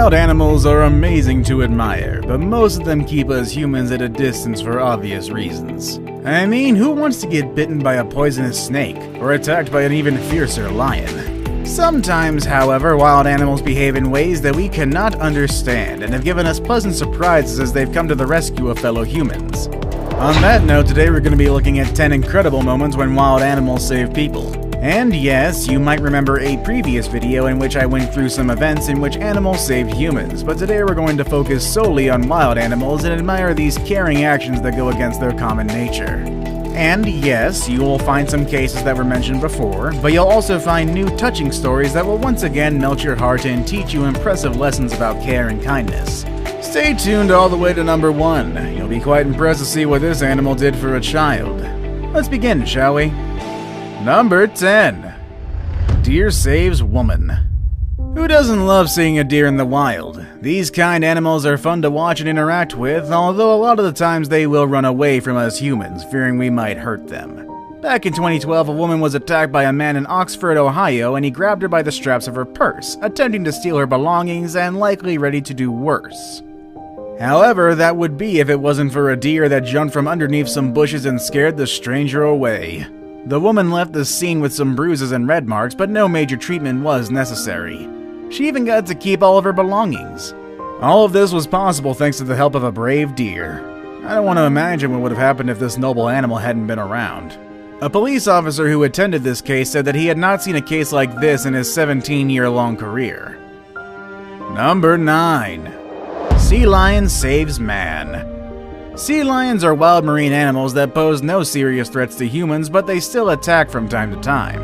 Wild animals are amazing to admire, but most of them keep us humans at a distance for obvious reasons. I mean, who wants to get bitten by a poisonous snake, or attacked by an even fiercer lion? Sometimes, however, wild animals behave in ways that we cannot understand and have given us pleasant surprises as they've come to the rescue of fellow humans. On that note, today we're going to be looking at 10 incredible moments when wild animals save people. And yes, you might remember a previous video in which I went through some events in which animals saved humans, but today we're going to focus solely on wild animals and admire these caring actions that go against their common nature. And yes, you will find some cases that were mentioned before, but you'll also find new touching stories that will once again melt your heart and teach you impressive lessons about care and kindness. Stay tuned all the way to number 1. You'll be quite impressed to see what this animal did for a child. Let's begin, shall we? Number 10. Deer saves woman. Who doesn't love seeing a deer in the wild? These kind animals are fun to watch and interact with, although a lot of the times they will run away from us humans, fearing we might hurt them. Back in 2012, a woman was attacked by a man in Oxford, Ohio, and he grabbed her by the straps of her purse, attempting to steal her belongings and likely ready to do worse. However, that would be if it wasn't for a deer that jumped from underneath some bushes and scared the stranger away. The woman left the scene with some bruises and red marks, but no major treatment was necessary. She even got to keep all of her belongings. All of this was possible thanks to the help of a brave deer. I don't want to imagine what would have happened if this noble animal hadn't been around. A police officer who attended this case said that he had not seen a case like this in his 17-year-long career. Number 9. Sea lion saves man. Sea lions are wild marine animals that pose no serious threats to humans, but they still attack from time to time.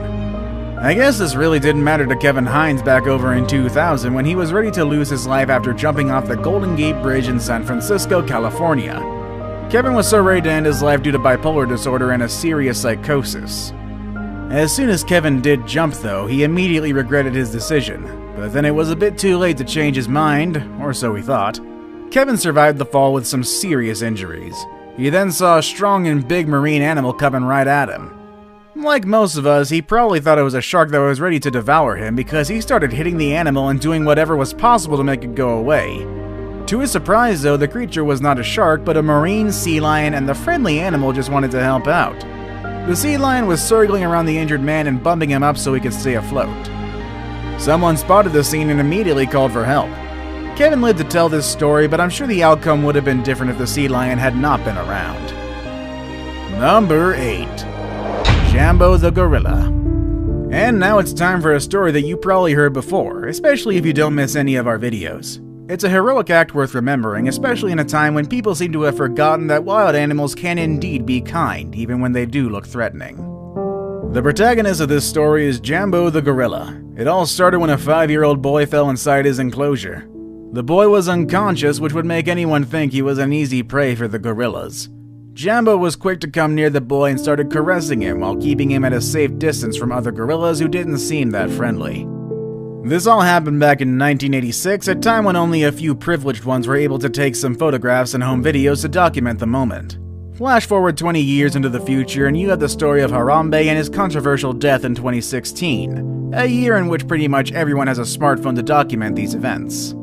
I guess this really didn't matter to Kevin Hines back over in 2000 when he was ready to lose his life after jumping off the Golden Gate Bridge in San Francisco, California. Kevin was so ready to end his life due to bipolar disorder and a serious psychosis. As soon as Kevin did jump though, he immediately regretted his decision, but then it was a bit too late to change his mind, or so he thought. Kevin survived the fall with some serious injuries. He then saw a strong and big marine animal coming right at him. Like most of us, he probably thought it was a shark that was ready to devour him because he started hitting the animal and doing whatever was possible to make it go away. To his surprise though, the creature was not a shark but a marine sea lion, and the friendly animal just wanted to help out. The sea lion was circling around the injured man and bumping him up so he could stay afloat. Someone spotted the scene and immediately called for help. Kevin lived to tell this story, but I'm sure the outcome would have been different if the sea lion had not been around. Number 8. Jambo the gorilla. And now it's time for a story that you probably heard before, especially if you don't miss any of our videos. It's a heroic act worth remembering, especially in a time when people seem to have forgotten that wild animals can indeed be kind, even when they do look threatening. The protagonist of this story is Jambo the gorilla. It all started when a 5-year-old boy fell inside his enclosure. The boy was unconscious, which would make anyone think he was an easy prey for the gorillas. Jambo was quick to come near the boy and started caressing him while keeping him at a safe distance from other gorillas who didn't seem that friendly. This all happened back in 1986, a time when only a few privileged ones were able to take some photographs and home videos to document the moment. Flash forward 20 years into the future and you have the story of Harambe and his controversial death in 2016, a year in which pretty much everyone has a smartphone to document these events.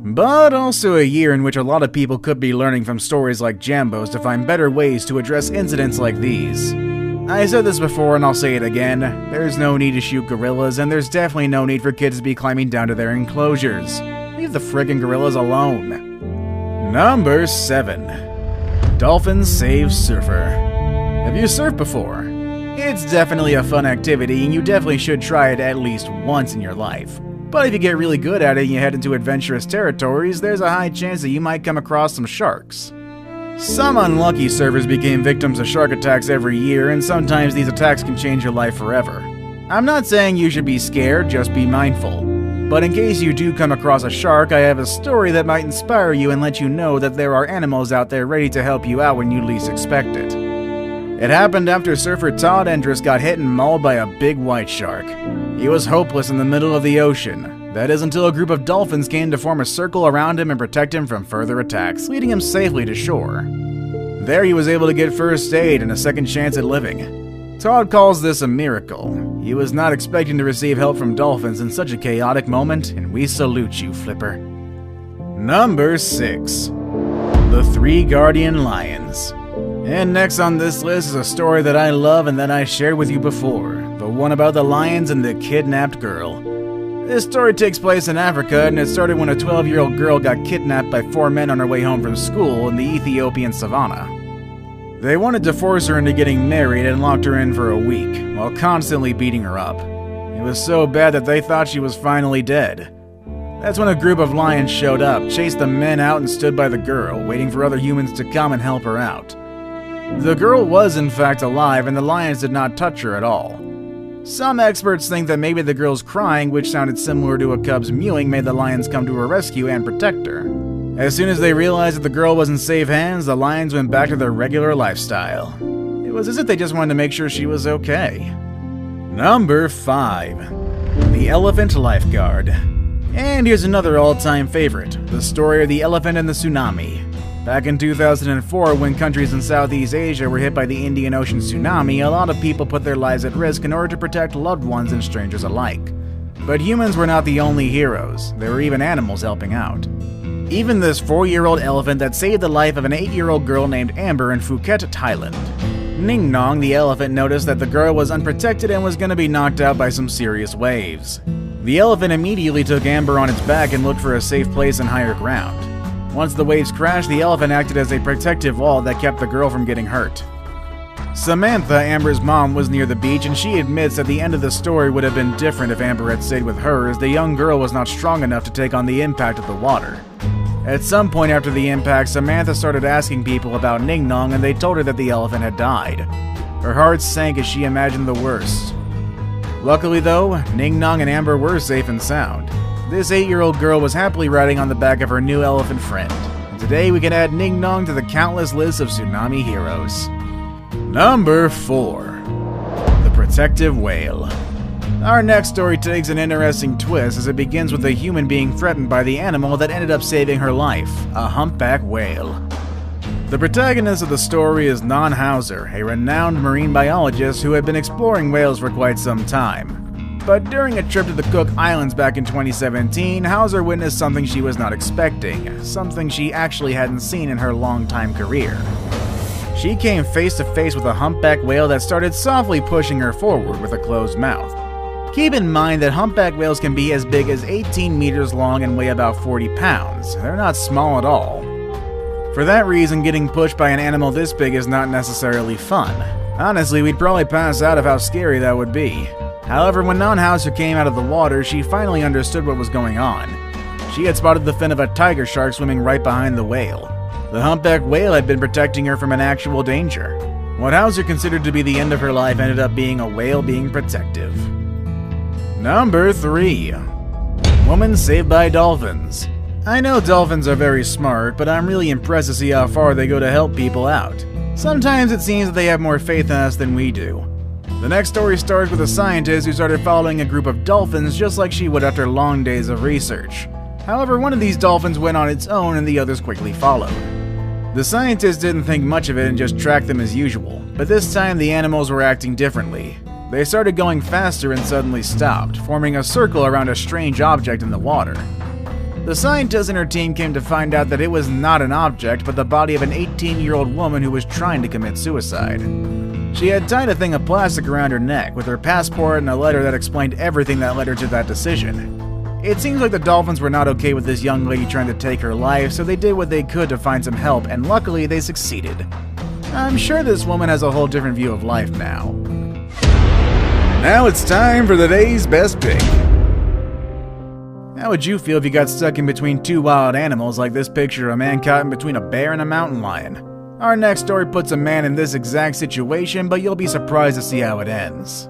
But also a year in which a lot of people could be learning from stories like Jambo's to find better ways to address incidents like these. I said this before and I'll say it again, there's no need to shoot gorillas and there's definitely no need for kids to be climbing down to their enclosures. Leave the friggin' gorillas alone. Number 7. Dolphins save surfer. Have you surfed before? It's definitely a fun activity and you definitely should try it at least once in your life. But if you get really good at it and you head into adventurous territories, there's a high chance that you might come across some sharks. Some unlucky surfers became victims of shark attacks every year, and sometimes these attacks can change your life forever. I'm not saying you should be scared, just be mindful. But in case you do come across a shark, I have a story that might inspire you and let you know that there are animals out there ready to help you out when you least expect it. It happened after surfer Todd Endress got hit and mauled by a big white shark. He was hopeless in the middle of the ocean. That is until a group of dolphins came to form a circle around him and protect him from further attacks, leading him safely to shore. There he was able to get first aid and a second chance at living. Todd calls this a miracle. He was not expecting to receive help from dolphins in such a chaotic moment, and we salute you, Flipper. Number 6. The Three Guardian Lions. And next on this list is a story that I love and that I shared with you before, the one about the lions and the kidnapped girl. This story takes place in Africa, and it started when a 12-year-old girl got kidnapped by 4 men on her way home from school in the Ethiopian savannah. They wanted to force her into getting married and locked her in for a week, while constantly beating her up. It was so bad that they thought she was finally dead. That's when a group of lions showed up, chased the men out, and stood by the girl, waiting for other humans to come and help her out. The girl was in fact alive, and the lions did not touch her at all. Some experts think that maybe the girl's crying, which sounded similar to a cub's mewing, made the lions come to her rescue and protect her. As soon as they realized that the girl was in safe hands, the lions went back to their regular lifestyle. It was as if they just wanted to make sure she was okay. Number 5. The Elephant Lifeguard. And here's another all-time favorite, the story of the elephant and the tsunami. Back in 2004, when countries in Southeast Asia were hit by the Indian Ocean tsunami, a lot of people put their lives at risk in order to protect loved ones and strangers alike. But humans were not the only heroes, there were even animals helping out. Even this 4-year-old elephant that saved the life of an 8-year-old girl named Amber in Phuket, Thailand. Ning Nong, the elephant, noticed that the girl was unprotected and was going to be knocked out by some serious waves. The elephant immediately took Amber on its back and looked for a safe place and higher ground. Once the waves crashed, the elephant acted as a protective wall that kept the girl from getting hurt. Samantha, Amber's mom, was near the beach, and she admits that the end of the story would have been different if Amber had stayed with her, as the young girl was not strong enough to take on the impact of the water. At some point after the impact, Samantha started asking people about Ning Nong, and they told her that the elephant had died. Her heart sank as she imagined the worst. Luckily though, Ning Nong and Amber were safe and sound. This 8-year-old girl was happily riding on the back of her new elephant friend. And today we can add Ning Nong to the countless list of tsunami heroes. Number 4. The Protective Whale. Our next story takes an interesting twist as it begins with a human being threatened by the animal that ended up saving her life, a humpback whale. The protagonist of the story is Non Hauser, a renowned marine biologist who had been exploring whales for quite some time. But during a trip to the Cook Islands back in 2017, Hauser witnessed something she was not expecting, something she actually hadn't seen in her long-time career. She came face to face with a humpback whale that started softly pushing her forward with a closed mouth. Keep in mind that humpback whales can be as big as 18 meters long and weigh about 40 pounds. They're not small at all. For that reason, getting pushed by an animal this big is not necessarily fun. Honestly, we'd probably pass out of how scary that would be. However, when Non Hauser came out of the water, she finally understood what was going on. She had spotted the fin of a tiger shark swimming right behind the whale. The humpback whale had been protecting her from an actual danger. What Hauser considered to be the end of her life ended up being a whale being protective. Number 3. Woman saved by dolphins. I know dolphins are very smart, but I'm really impressed to see how far they go to help people out. Sometimes it seems that they have more faith in us than we do. The next story starts with a scientist who started following a group of dolphins just like she would after long days of research. However, one of these dolphins went on its own and the others quickly followed. The scientist didn't think much of it and just tracked them as usual, but this time the animals were acting differently. They started going faster and suddenly stopped, forming a circle around a strange object in the water. The scientist and her team came to find out that it was not an object, but the body of an 18-year-old woman who was trying to commit suicide. She had tied a thing of plastic around her neck, with her passport and a letter that explained everything that led her to that decision. It seems like the dolphins were not okay with this young lady trying to take her life, so they did what they could to find some help, and luckily they succeeded. I'm sure this woman has a whole different view of life now. Now it's time for the day's best pick. How would you feel if you got stuck in between two wild animals like this picture of a man caught in between a bear and a mountain lion? Our next story puts a man in this exact situation, but you'll be surprised to see how it ends.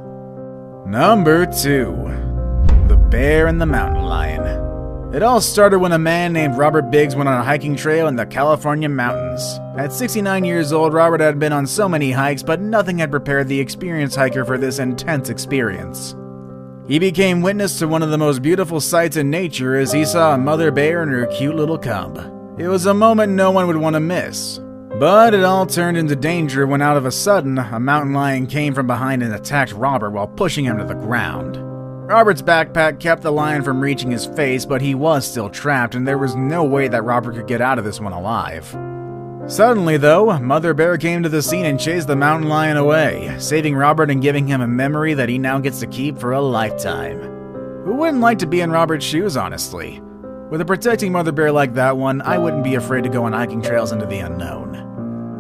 Number 2. The Bear and the Mountain Lion. It all started when a man named Robert Biggs went on a hiking trail in the California mountains. At 69 years old, Robert had been on so many hikes, but nothing had prepared the experienced hiker for this intense experience. He became witness to one of the most beautiful sights in nature as he saw a mother bear and her cute little cub. It was a moment no one would want to miss. But it all turned into danger when all of a sudden, a mountain lion came from behind and attacked Robert while pushing him to the ground. Robert's backpack kept the lion from reaching his face, but he was still trapped, and there was no way that Robert could get out of this one alive. Suddenly, though, Mother Bear came to the scene and chased the mountain lion away, saving Robert and giving him a memory that he now gets to keep for a lifetime. Who wouldn't like to be in Robert's shoes, honestly? With a protecting Mother Bear like that one, I wouldn't be afraid to go on hiking trails into the unknown.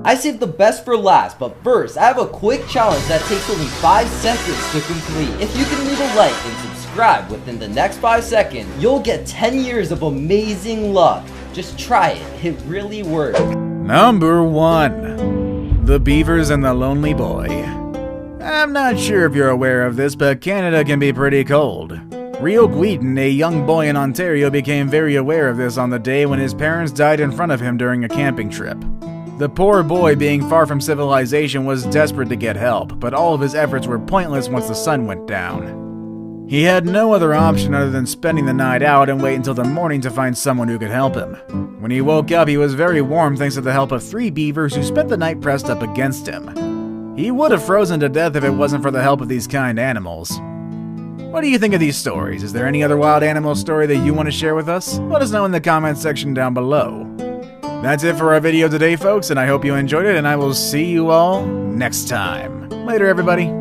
I saved the best for last, but first, I have a quick challenge that takes only 5 seconds to complete. If you can leave a like and subscribe within the next 5 seconds, you'll get 10 years of amazing luck. Just try it, it really works. Number 1. The Beavers and the Lonely Boy. I'm not sure if you're aware of this, but Canada can be pretty cold. Rio Guidon, a young boy in Ontario, became very aware of this on the day when his parents died in front of him during a camping trip. The poor boy, being far from civilization, was desperate to get help, but all of his efforts were pointless once the sun went down. He had no other option other than spending the night out and wait until the morning to find someone who could help him. When he woke up, he was very warm thanks to the help of 3 beavers who spent the night pressed up against him. He would have frozen to death if it wasn't for the help of these kind animals. What do you think of these stories? Is there any other wild animal story that you want to share with us? Let us know in the comments section down below. That's it for our video today, folks, and I hope you enjoyed it, and I will see you all next time. Later, everybody.